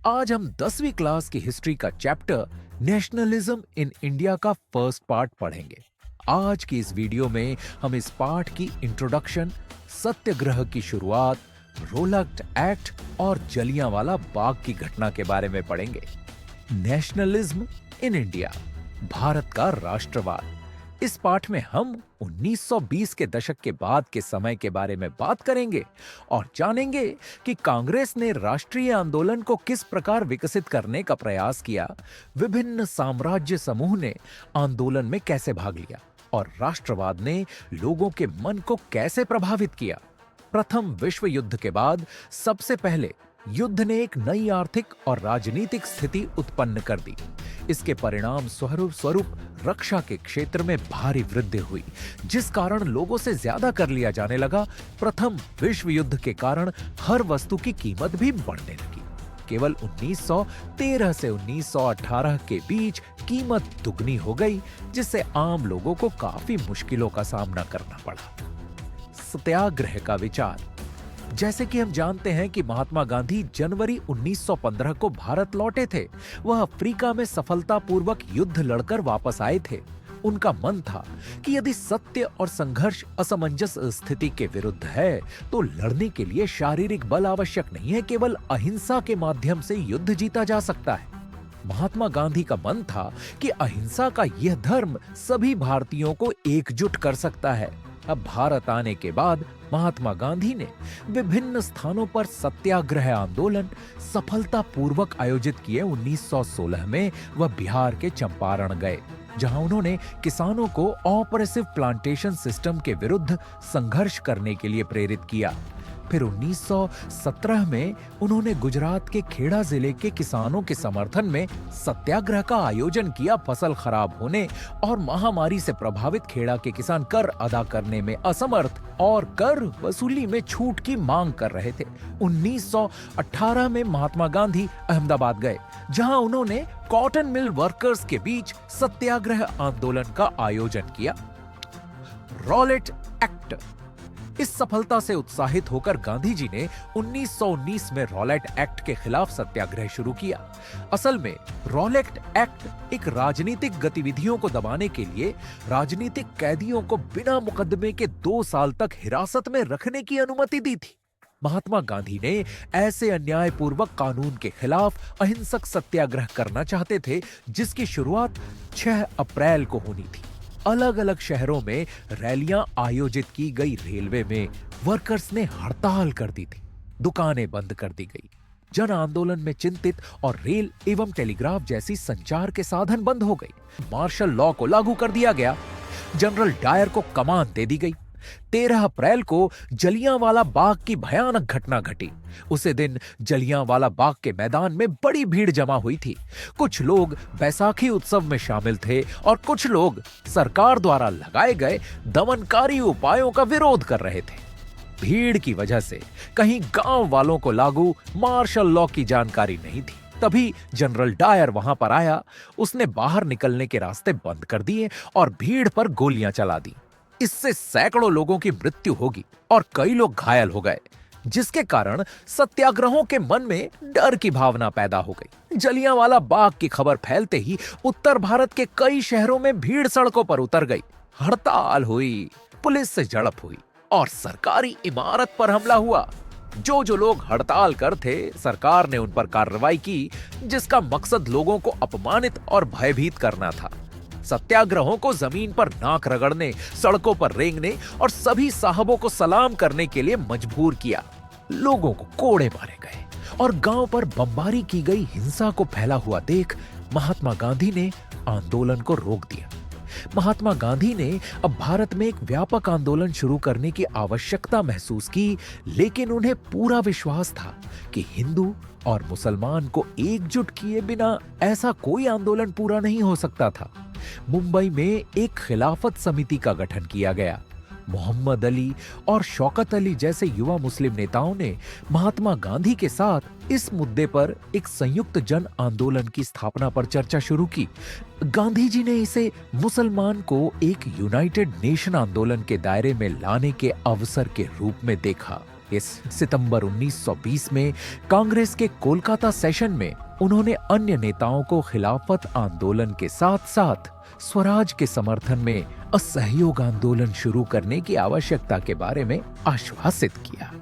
आज हम 10वीं क्लास की हिस्ट्री का चैप्टर नेशनलिज्म इन इंडिया का फर्स्ट पार्ट पढ़ेंगे। आज की इस वीडियो में हम इस पार्ट की इंट्रोडक्शन, सत्याग्रह की शुरुआत, रोलक एक्ट और जलियांवाला बाग की घटना के बारे में पढ़ेंगे। नेशनलिज्म इन इंडिया, भारत का राष्ट्रवाद। इस पाठ में हम 1920 के दशक के बाद के समय के बारे में बात करेंगे और जानेंगे कि कांग्रेस ने राष्ट्रीय आंदोलन को किस प्रकार विकसित करने का प्रयास किया, विभिन्न साम्राज्य समूह ने आंदोलन में कैसे भाग लिया और राष्ट्रवाद ने लोगों के मन को कैसे प्रभावित किया। प्रथम विश्व युद्ध के बाद सबसे पहले युद्ध ने एक नई आर्थिक और राजनीतिक स्थिति उत्पन्न कर दी। इसके परिणाम स्वरूप रक्षा के क्षेत्र में भारी वृद्धि हुई, जिस कारण लोगों से ज्यादा कर लिया जाने लगा। प्रथम विश्व युद्ध के कारण हर वस्तु की कीमत भी बढ़ने लगी। केवल 1913 से 1918 के बीच कीमत दुगनी हो गई, जिससे आम लोगों को काफी मुश्किलों का सामना करना पड़ा। सत्याग्रह का विचार। जैसे कि हम जानते हैं कि महात्मा गांधी जनवरी 1915 को भारत लौटे थे। वह अफ्रीका में सफलतापूर्वक युद्ध लड़कर वापस आए थे। उनका मन था कि यदि सत्य और संघर्ष असमंजस स्थिति के विरुद्ध है तो लड़ने के लिए शारीरिक बल आवश्यक नहीं है, केवल अहिंसा के माध्यम से युद्ध जीता जा सकता है। महात्मा गांधी का मन था कि अहिंसा का यह धर्म सभी भारतीयों को एकजुट कर सकता है। अब भारत आने के बाद महात्मा गांधी ने विभिन्न स्थानों पर सत्याग्रह आंदोलन सफलतापूर्वक आयोजित किए। 1916 में वह बिहार के चंपारण गए, जहां उन्होंने किसानों को ऑपरेसिव प्लांटेशन सिस्टम के विरुद्ध संघर्ष करने के लिए प्रेरित किया। फिर 1917 में उन्होंने गुजरात के खेड़ा जिले के किसानों के समर्थन में सत्याग्रह का आयोजन किया। फसल खराब होने और महामारी से प्रभावित खेड़ा के किसान कर अदा करने में असमर्थ और कर वसूली में छूट की मांग कर रहे थे। 1918 में महात्मा गांधी अहमदाबाद गए, जहां उन्होंने कॉटन मिल वर्कर्स के बीच सत्याग्रह आंदोलन का आयोजन किया। Rowlatt act. इस सफलता से उत्साहित होकर गांधी जी ने 1919 में रॉलेट एक्ट के खिलाफ सत्याग्रह शुरू किया। असल में रॉलेट एक्ट एक राजनीतिक गतिविधियों को दबाने के लिए राजनीतिक कैदियों को बिना मुकदमे के 2 साल तक हिरासत में रखने की अनुमति दी थी। महात्मा गांधी ने ऐसे अन्यायपूर्वक कानून के खिलाफ अहिंसक सत्याग्रह करना चाहते थे, जिसकी शुरुआत 6 अप्रैल को होनी थी। अलग अलग शहरों में रैलियां आयोजित की गई। रेलवे में वर्कर्स ने हड़ताल कर दी थी, दुकानें बंद कर दी गई। जन आंदोलन में चिंतित और रेल एवं टेलीग्राफ जैसी संचार के साधन बंद हो गए। मार्शल लॉ को लागू कर दिया गया। जनरल डायर को कमान दे दी गई। 13 अप्रैल को जलियांवाला बाग की भयानक घटना घटी। उसी दिन जलियांवाला बाग के मैदान में बड़ी भीड़ जमा हुई थी। कुछ लोग बैसाखी उत्सव में शामिल थे और कुछ लोग सरकार द्वारा लगाए गए दमनकारी उपायों का विरोध कर रहे थे। भीड़ की वजह से कहीं गांव वालों को लागू मार्शल लॉ की जानकारी नहीं थी। तभी जनरल डायर वहां पर आया। उसने बाहर निकलने के रास्ते बंद कर दिए और भीड़ पर गोलियां चला दी। इससे सैकड़ों लोगों की मृत्यु होगी और कई लोग घायल हो गए, जिसके कारण सत्याग्रहों के मन में डर की भावना पैदा हो गई। जलियांवाला बाग की खबर फैलते ही उत्तर भारत के कई शहरों में भीड़ सड़कों पर उतर गई। हड़ताल हुई, पुलिस से झड़प हुई और सरकारी इमारत पर हमला हुआ। जो लोग हड़ताल कर थे, सरकार ने उन पर कार्रवाई की, जिसका मकसद लोगों को अपमानित और भयभीत करना था। सत्याग्रहों को जमीन पर नाक रगड़ने, सड़कों पर रेंगने और सभी साहबों को सलाम करने के लिए मजबूर किया। लोगों को कोड़े मारे गए और गांव पर बमबारी की गई। हिंसा को फैला हुआ देख महात्मा गांधी ने आंदोलन को रोक दिया। महात्मा गांधी ने अब भारत में एक व्यापक आंदोलन शुरू करने की आवश्यकता महसूस की, लेकिन उन्हें पूरा विश्वास था कि हिंदू और मुसलमान को एकजुट किए बिना ऐसा कोई आंदोलन पूरा नहीं हो सकता था। मुंबई में एक खिलाफत समिति का गठन किया गया। मोहम्मद अली और शौकत अली जैसे युवा मुस्लिम नेताओं ने महात्मा गांधी के साथ इस मुद्दे पर एक संयुक्त जन आंदोलन की स्थापना पर चर्चा शुरू की। गांधी जी ने इसे मुसलमान को एक यूनाइटेड नेशन आंदोलन के दायरे में लाने के अवसर के रूप में देखा। इस सितंबर 1920 में कांग्रेस के कोलकाता सेशन में उन्होंने अन्य नेताओं को खिलाफत आंदोलन के साथ साथ स्वराज के समर्थन में असहयोग आंदोलन शुरू करने की आवश्यकता के बारे में आश्वासित किया।